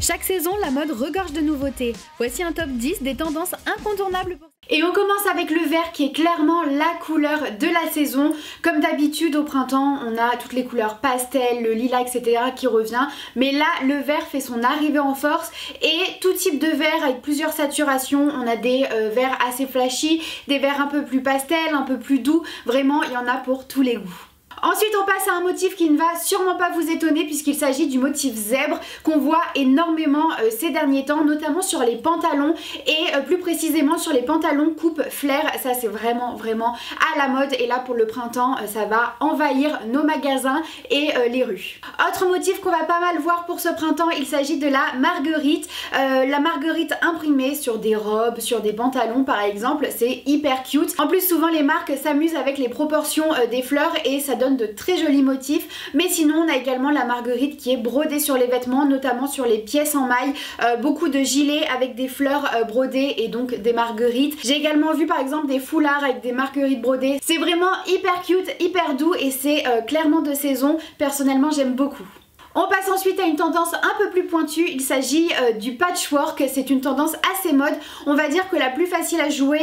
Chaque saison, la mode regorge de nouveautés. Voici un top 10 des tendances incontournables pour... Et on commence avec le vert qui est clairement la couleur de la saison. Comme d'habitude au printemps, on a toutes les couleurs pastel, le lilas, etc. qui revient. Mais là, le vert fait son arrivée en force et tout type de vert avec plusieurs saturations. On a des verts assez flashy, des verts un peu plus pastel, un peu plus doux. Vraiment, il y en a pour tous les goûts. Ensuite on passe à un motif qui ne va sûrement pas vous étonner puisqu'il s'agit du motif zèbre qu'on voit énormément ces derniers temps, notamment sur les pantalons et plus précisément sur les pantalons coupe flair. Ça c'est vraiment à la mode et là pour le printemps ça va envahir nos magasins et les rues. Autre motif qu'on va pas mal voir pour ce printemps, il s'agit de la marguerite. La marguerite imprimée sur des robes, sur des pantalons par exemple, c'est hyper cute. En plus souvent les marques s'amusent avec les proportions des fleurs et ça donne de très jolis motifs. Mais sinon on a également la marguerite qui est brodée sur les vêtements, notamment sur les pièces en maille, beaucoup de gilets avec des fleurs brodées et donc des marguerites. J'ai également vu par exemple des foulards avec des marguerites brodées. C'est vraiment hyper cute, hyper doux et c'est clairement de saison. Personnellement j'aime beaucoup. On passe ensuite à une tendance un peu plus pointue, il s'agit du patchwork, c'est une tendance assez mode. On va dire que la plus facile à jouer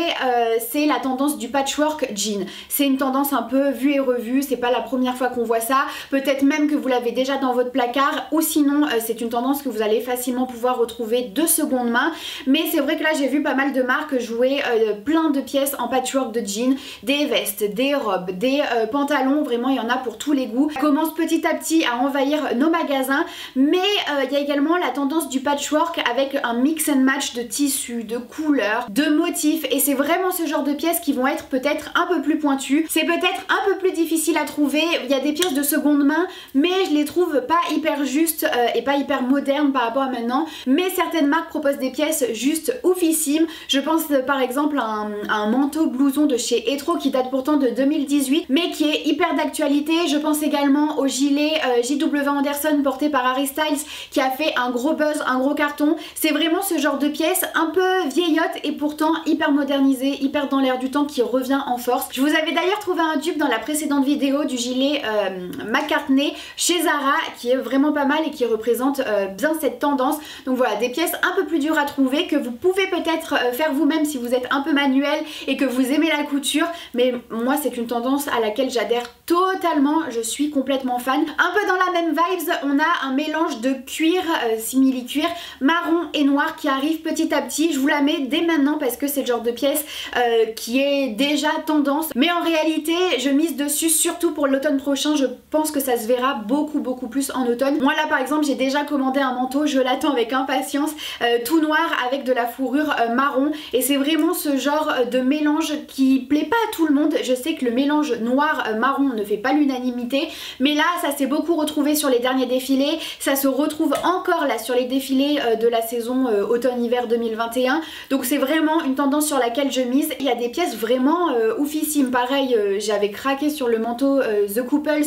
c'est la tendance du patchwork jean. C'est une tendance un peu vue et revue, c'est pas la première fois qu'on voit ça, peut-être même que vous l'avez déjà dans votre placard ou sinon c'est une tendance que vous allez facilement pouvoir retrouver de seconde main. Mais c'est vrai que là j'ai vu pas mal de marques jouer plein de pièces en patchwork de jean, des vestes, des robes, des pantalons, vraiment il y en a pour tous les goûts. Ça commence petit à petit à envahir nos magasin, mais il y a également la tendance du patchwork avec un mix and match de tissus, de couleurs, de motifs et c'est vraiment ce genre de pièces qui vont être peut-être un peu plus pointues. C'est peut-être un peu plus difficile à trouver, il y a des pièces de seconde main mais je les trouve pas hyper justes et pas hyper modernes par rapport à maintenant, mais certaines marques proposent des pièces juste oufissimes. Je pense par exemple à un manteau blouson de chez Etro qui date pourtant de 2018 mais qui est hyper d'actualité. Je pense également au gilet JW Anderson porté par Harry Styles qui a fait un gros buzz, un gros carton. C'est vraiment ce genre de pièce un peu vieillotte et pourtant hyper modernisée, hyper dans l'air du temps qui revient en force. Je vous avais d'ailleurs trouvé un dupe dans la précédente vidéo du gilet McCartney chez Zara qui est vraiment pas mal et qui représente bien cette tendance. Donc voilà, des pièces un peu plus dures à trouver que vous pouvez peut-être faire vous-même si vous êtes un peu manuel et que vous aimez la couture, mais moi c'est une tendance à laquelle j'adhère totalement, je suis complètement fan. Un peu dans la même vibes, on a un mélange de cuir, simili-cuir, marron et noir qui arrive petit à petit. Je vous la mets dès maintenant parce que c'est le genre de pièce qui est déjà tendance. Mais en réalité, je mise dessus surtout pour l'automne prochain. Je pense que ça se verra beaucoup plus en automne. Moi là par exemple, j'ai déjà commandé un manteau, je l'attends avec impatience, tout noir avec de la fourrure marron. Et c'est vraiment ce genre de mélange qui plaît pas à tout le monde. Je sais que le mélange noir-marron ne fait pas l'unanimité. Mais là, ça s'est beaucoup retrouvé sur les derniers défilés, ça se retrouve encore là sur les défilés de la saison automne-hiver 2021, donc c'est vraiment une tendance sur laquelle je mise. Il y a des pièces vraiment oufissimes, pareil j'avais craqué sur le manteau The Couples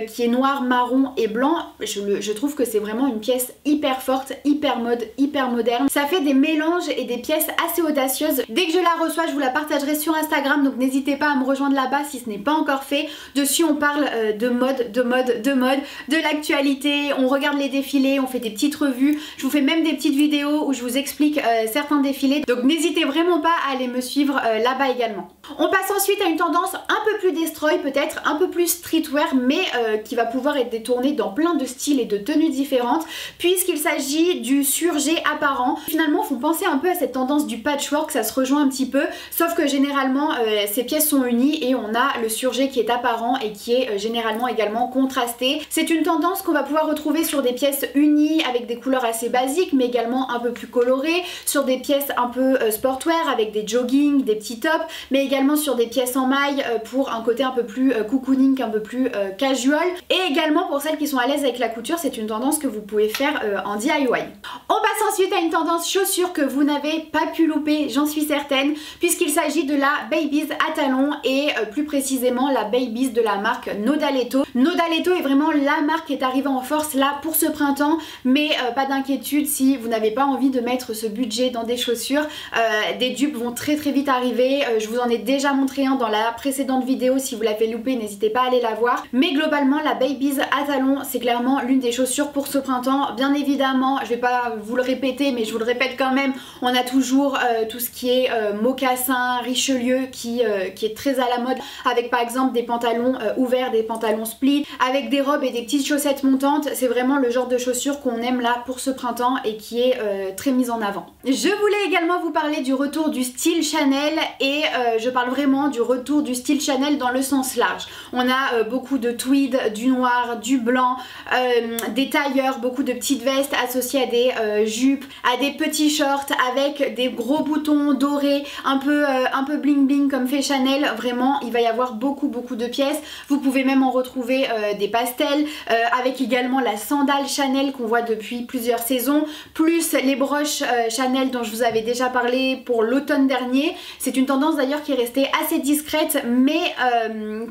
qui est noir, marron et blanc. Je trouve que c'est vraiment une pièce hyper forte, hyper mode, hyper moderne. Ça fait des mélanges et des pièces assez audacieuses. Dès que je la reçois je vous la partagerai sur Instagram, donc n'hésitez pas à me rejoindre là-bas si ce n'est pas encore fait. Dessus on parle de mode, de l'actualité, on regarde les défilés, on fait des petites revues, je vous fais même des petites vidéos où je vous explique certains défilés, donc n'hésitez vraiment pas à aller me suivre là-bas également. On passe ensuite à une tendance un peu plus destroy, peut-être un peu plus streetwear, mais qui va pouvoir être détournée dans plein de styles et de tenues différentes, puisqu'il s'agit du surjet apparent. Finalement font penser un peu à cette tendance du patchwork, ça se rejoint un petit peu, sauf que généralement ces pièces sont unies et on a le surjet qui est apparent et qui est généralement également contrasté. C'est une tendance qu'on va pouvoir retrouver sur des pièces unies avec des couleurs assez basiques mais également un peu plus colorées, sur des pièces un peu sportwear avec des jogging, des petits tops, mais également sur des pièces en maille pour un côté un peu plus cocooning, un peu plus casual, et également pour celles qui sont à l'aise avec la couture, c'est une tendance que vous pouvez faire en DIY. On passe ensuite à une tendance chaussures que vous n'avez pas pu louper, j'en suis certaine, puisqu'il s'agit de la Babies à talons et plus précisément la Babies de la marque Nodaletto. Nodaletto est vraiment la marque qui est arrivée en force là pour ce printemps, mais pas d'inquiétude si vous n'avez pas envie de mettre ce budget dans des chaussures. Des dupes vont très vite arriver, je vous en ai déjà montré un dans la précédente vidéo, si vous l'avez loupé n'hésitez pas à aller la voir. Mais globalement la Babies à talons c'est clairement l'une des chaussures pour ce printemps. Bien évidemment, je vais pas vous le répéter mais je vous le répète quand même, on a toujours tout ce qui est mocassin, Richelieu qui est très à la mode, avec par exemple des pantalons ouverts, des pantalons split, avec des robes et des petites chaussettes montantes. C'est vraiment le genre de chaussures qu'on aime là pour ce printemps et qui est très mise en avant. Je voulais également vous parler du retour du style Chanel et je parle vraiment du retour du style Chanel dans le sens large. On a beaucoup de tweed, du noir, du blanc, des tailleurs, beaucoup de petites vestes associées à des jupes, à des petits shorts avec des gros boutons dorés, un peu bling bling comme fait Chanel. Vraiment il va y avoir beaucoup de pièces. Vous pouvez même en retrouver des pastels, avec également la sandale Chanel qu'on voit depuis plusieurs saisons, plus les broches Chanel dont je vous avais déjà parlé pour l'automne dernier. C'est une tendance d'ailleurs qui est restée assez discrète mais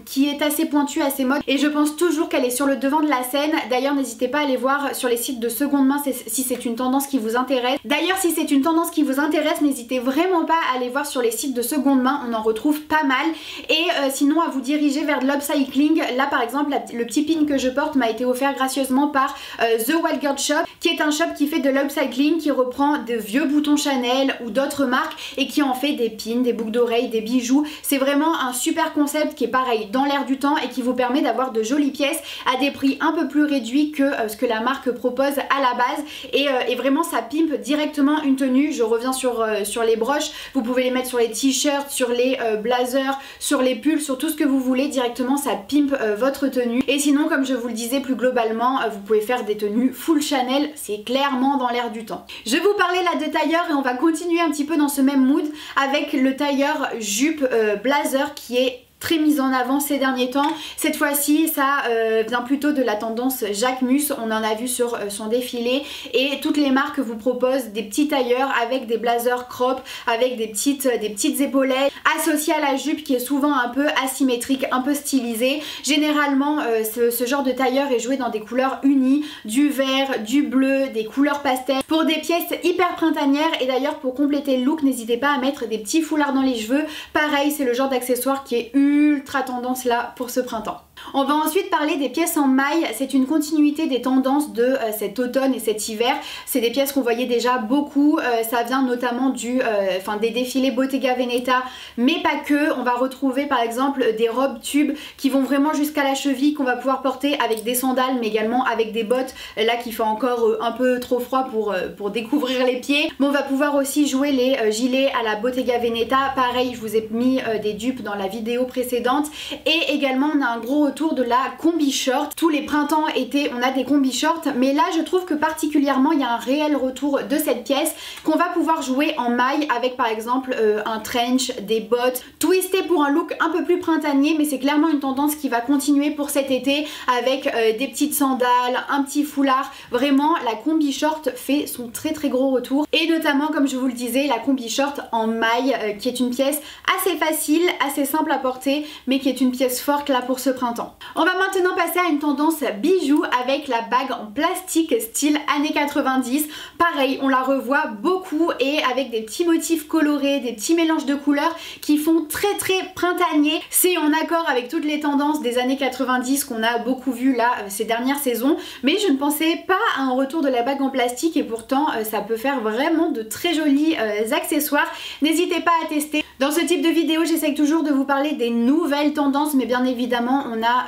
qui est assez pointue, assez mode, et je pense toujours qu'elle est sur le devant de la scène. D'ailleurs n'hésitez pas à aller voir sur les sites de seconde main si c'est une tendance qui vous intéresse. D'ailleurs si c'est une tendance qui vous intéresse, n'hésitez vraiment pas à aller voir sur les sites de seconde main, on en retrouve pas mal. Et sinon à vous diriger vers de l'upcycling. Là par exemple le petit pin que je porte m'a été offert gracieusement par The Wild Girl Shop, qui est un shop qui fait de l'upcycling, qui reprend de vieux boutons Chanel ou d'autres marques et qui en fait des pins, des boucles d'oreilles, des bijoux. C'est vraiment un super concept qui est pareil dans l'air du temps et qui vous permet d'avoir de jolies pièces à des prix un peu plus réduits que ce que la marque propose à la base, et vraiment ça pimpe directement une tenue. Je reviens sur les broches, vous pouvez les mettre sur les t-shirts, sur les blazers, sur les pulls, sur tout ce que vous voulez, directement ça pimpe votre tenue. Et sinon comme je vous le disais plus globalement, vous pouvez faire des tenues full Chanel, c'est clairement dans l'air du temps. Je vous parlais là de tailleur et on va continuer un petit peu dans ce même mood avec le tailleur jupe blazer qui est très mise en avant ces derniers temps. Cette fois-ci ça vient plutôt de la tendance Jacquemus, on en a vu sur son défilé, et toutes les marques vous proposent des petits tailleurs avec des blazers crop, avec des petites épaulettes associées à la jupe qui est souvent un peu asymétrique, un peu stylisée. Généralement ce genre de tailleur est joué dans des couleurs unies, du vert, du bleu, des couleurs pastel, pour des pièces hyper printanières. Et d'ailleurs pour compléter le look n'hésitez pas à mettre des petits foulards dans les cheveux, pareil c'est le genre d'accessoire qui est ultra tendance là pour ce printemps. On va ensuite parler des pièces en maille, c'est une continuité des tendances de cet automne et cet hiver. C'est des pièces qu'on voyait déjà beaucoup, ça vient notamment des défilés Bottega Veneta, mais pas que. On va retrouver par exemple des robes tubes qui vont vraiment jusqu'à la cheville, qu'on va pouvoir porter avec des sandales mais également avec des bottes, là qui fait encore un peu trop froid pour découvrir les pieds. Mais on va pouvoir aussi jouer les gilets à la Bottega Veneta, pareil je vous ai mis des dupes dans la vidéo précédente. Et également on a un gros retour de la combi short. Tous les printemps, été, on a des combi shorts, mais là je trouve que particulièrement il y a un réel retour de cette pièce qu'on va pouvoir jouer en maille avec par exemple un trench, des bottes, twisté pour un look un peu plus printanier. Mais c'est clairement une tendance qui va continuer pour cet été avec des petites sandales, un petit foulard. Vraiment la combi short fait son très gros retour, et notamment comme je vous le disais la combi short en maille qui est une pièce assez facile, assez simple à porter, mais qui est une pièce forte là pour ce printemps. On va maintenant passer à une tendance bijoux avec la bague en plastique style années 90. Pareil, on la revoit beaucoup et avec des petits motifs colorés, des petits mélanges de couleurs qui font très printanier. C'est en accord avec toutes les tendances des années 90 qu'on a beaucoup vu là ces dernières saisons, mais je ne pensais pas à un retour de la bague en plastique, et pourtant ça peut faire vraiment de très jolis accessoires. N'hésitez pas à tester. Dans ce type de vidéo j'essaye toujours de vous parler des nouvelles tendances, mais bien évidemment on a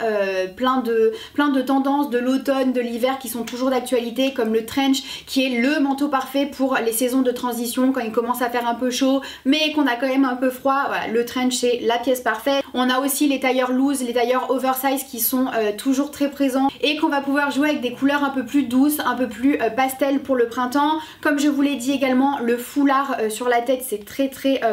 plein de tendances de l'automne, de l'hiver qui sont toujours d'actualité, comme le trench qui est le manteau parfait pour les saisons de transition quand il commence à faire un peu chaud mais qu'on a quand même un peu froid. Voilà, le trench c'est la pièce parfaite. On a aussi les tailleurs loose, les tailleurs oversize qui sont toujours très présents et qu'on va pouvoir jouer avec des couleurs un peu plus douces, un peu plus pastel pour le printemps. Comme je vous l'ai dit également, le foulard sur la tête c'est très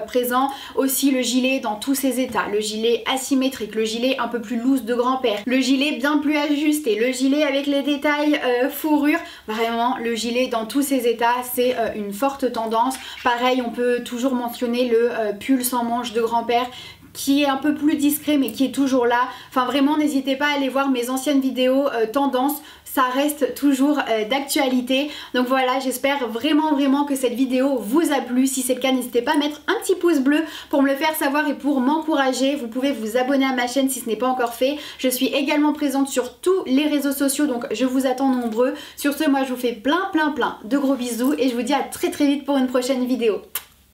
présent. Aussi le gilet dans tous ses états, le gilet asymétrique, le gilet un peu plus loose de grand-père, le gilet bien plus ajusté, le gilet avec les détails fourrure. Vraiment le gilet dans tous ses états c'est une forte tendance. Pareil on peut toujours mentionner le pull sans manches de grand-père qui est un peu plus discret mais qui est toujours là. Enfin vraiment n'hésitez pas à aller voir mes anciennes vidéos tendances, ça reste toujours d'actualité. Donc voilà, j'espère vraiment que cette vidéo vous a plu. Si c'est le cas, n'hésitez pas à mettre un petit pouce bleu pour me le faire savoir et pour m'encourager. Vous pouvez vous abonner à ma chaîne si ce n'est pas encore fait. Je suis également présente sur tous les réseaux sociaux, donc je vous attends nombreux. Sur ce, moi je vous fais plein de gros bisous et je vous dis à très vite pour une prochaine vidéo.